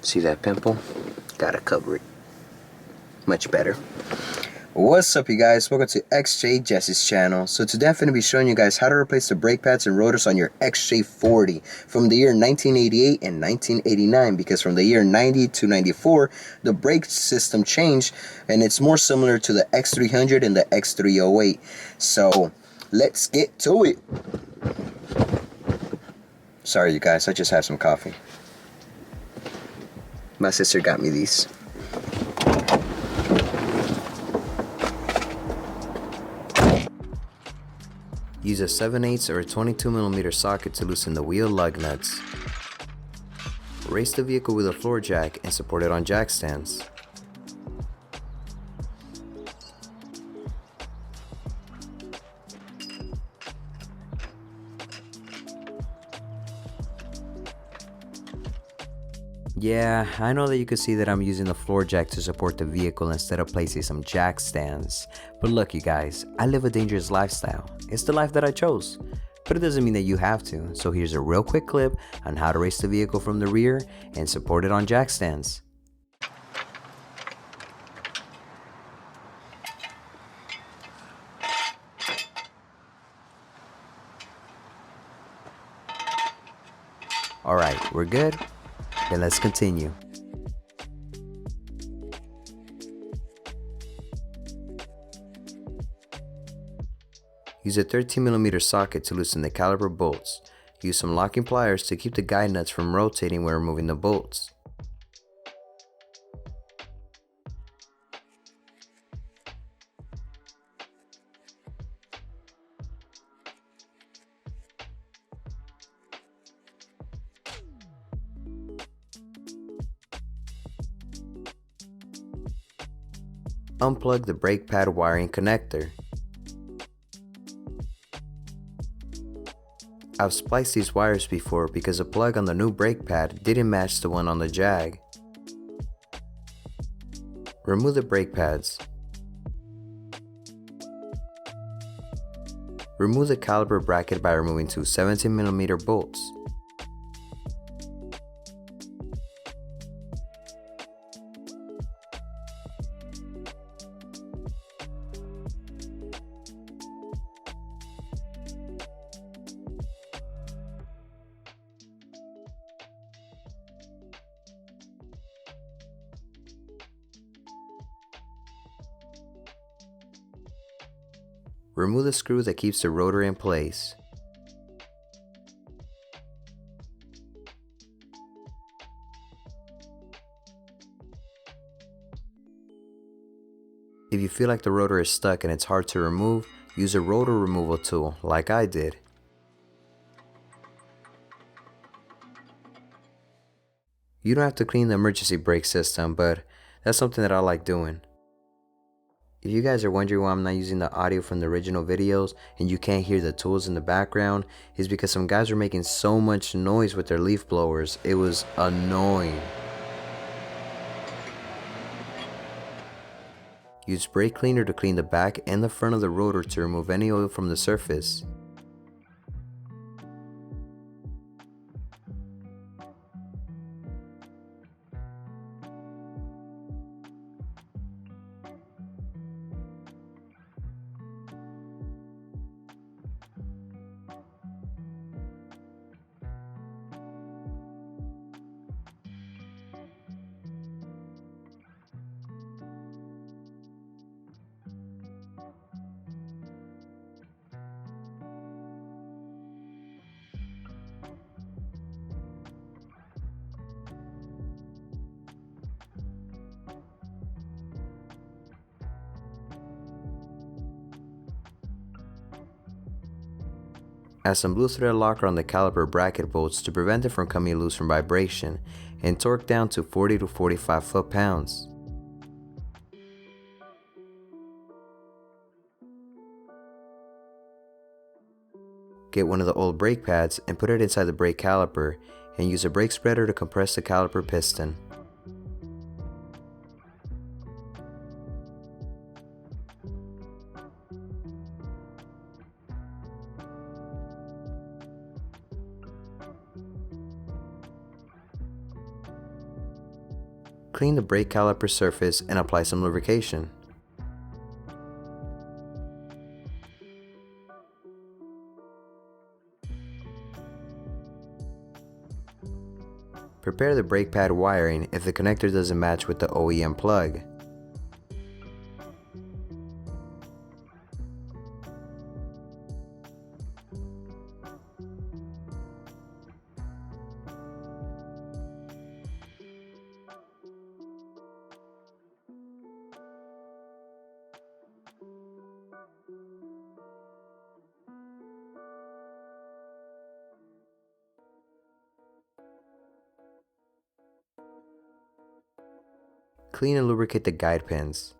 See that pimple? Gotta cover it. Much better. What's up, you guys? Welcome to XJ6XJ40 channel. So today I'm going to be showing you guys how to replace the brake pads and rotors on your XJ40 from the year 1988 and 1989, because from the year 90 to 94 the brake system changed and it's more similar to the X300 and the X308. So let's get to it. Sorry you guys, I just had some coffee. My sister got me these. Use a 7/8 or a 22mm socket to loosen the wheel lug nuts. Raise the vehicle with a floor jack and support it on jack stands. Yeah, I know that you can see that I'm using the floor jack to support the vehicle instead of placing some jack stands. But look, you guys, I live a dangerous lifestyle. It's the life that I chose. But it doesn't mean that you have to. So here's a real quick clip on how to raise the vehicle from the rear and support it on jack stands. Alright, we're good? Then let's continue. Use a 13mm socket to loosen the caliper bolts. Use some locking pliers to keep the guide nuts from rotating when removing the bolts. Unplug the brake pad wiring connector. I've spliced these wires before because the plug on the new brake pad didn't match the one on the Jag. Remove the brake pads. Remove the caliper bracket by removing two 17mm bolts. Remove the screw that keeps the rotor in place. If you feel like the rotor is stuck and it's hard to remove, use a rotor removal tool like I did. You don't have to clean the emergency brake system, but that's something that I like doing. If you guys are wondering why I'm not using the audio from the original videos and you can't hear the tools in the background, is because some guys were making so much noise with their leaf blowers. It was annoying. Use brake cleaner to clean the back and the front of the rotor to remove any oil from the surface. Add some blue thread locker on the caliper bracket bolts to prevent it from coming loose from vibration, and torque down to 40 to 45 foot-pounds. Get one of the old brake pads and put it inside the brake caliper, and use a brake spreader to compress the caliper piston. Clean the brake caliper surface and apply some lubrication. Prepare the brake pad wiring if the connector doesn't match with the OEM plug. Clean and lubricate the guide pins.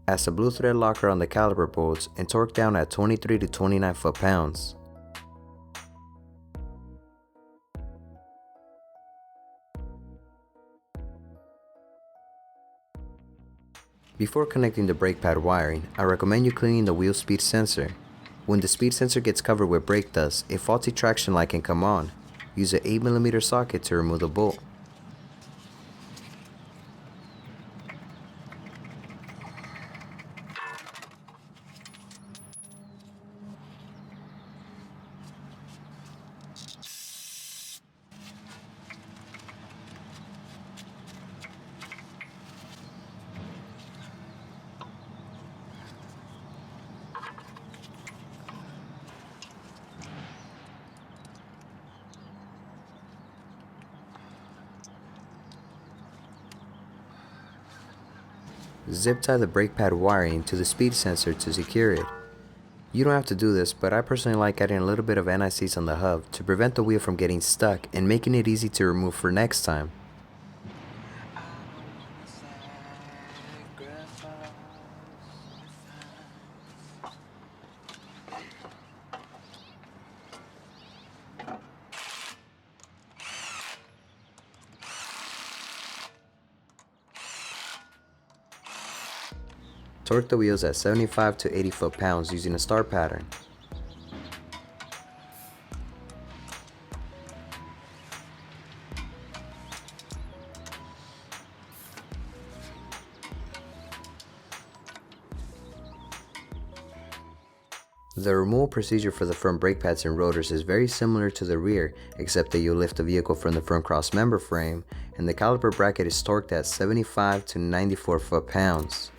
As the blue thread locker on the caliper bolts and torque down at 23 to 29 foot-pounds. Before connecting the brake pad wiring, I recommend you cleaning the wheel speed sensor. When the speed sensor gets covered with brake dust, a faulty traction light can come on. Use an 8mm socket to remove the bolt. Zip tie the brake pad wiring to the speed sensor to secure it. You don't have to do this, but I personally like adding a little bit of anti-seize on the hub to prevent the wheel from getting stuck and making it easy to remove for next time. Torque the wheels at 75 to 80 foot-pounds using a star pattern. The removal procedure for the front brake pads and rotors is very similar to the rear, except that you lift the vehicle from the front cross member frame, and the caliper bracket is torqued at 75 to 94 foot-pounds.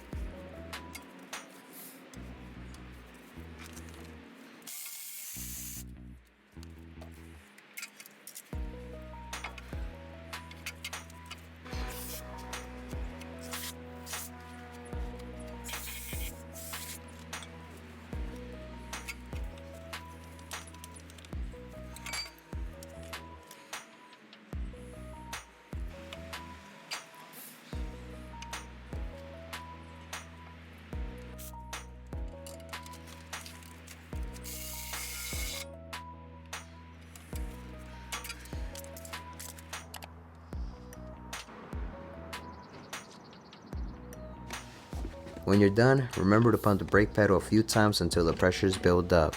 When you're done, remember to pump the brake pedal a few times until the pressure is built up.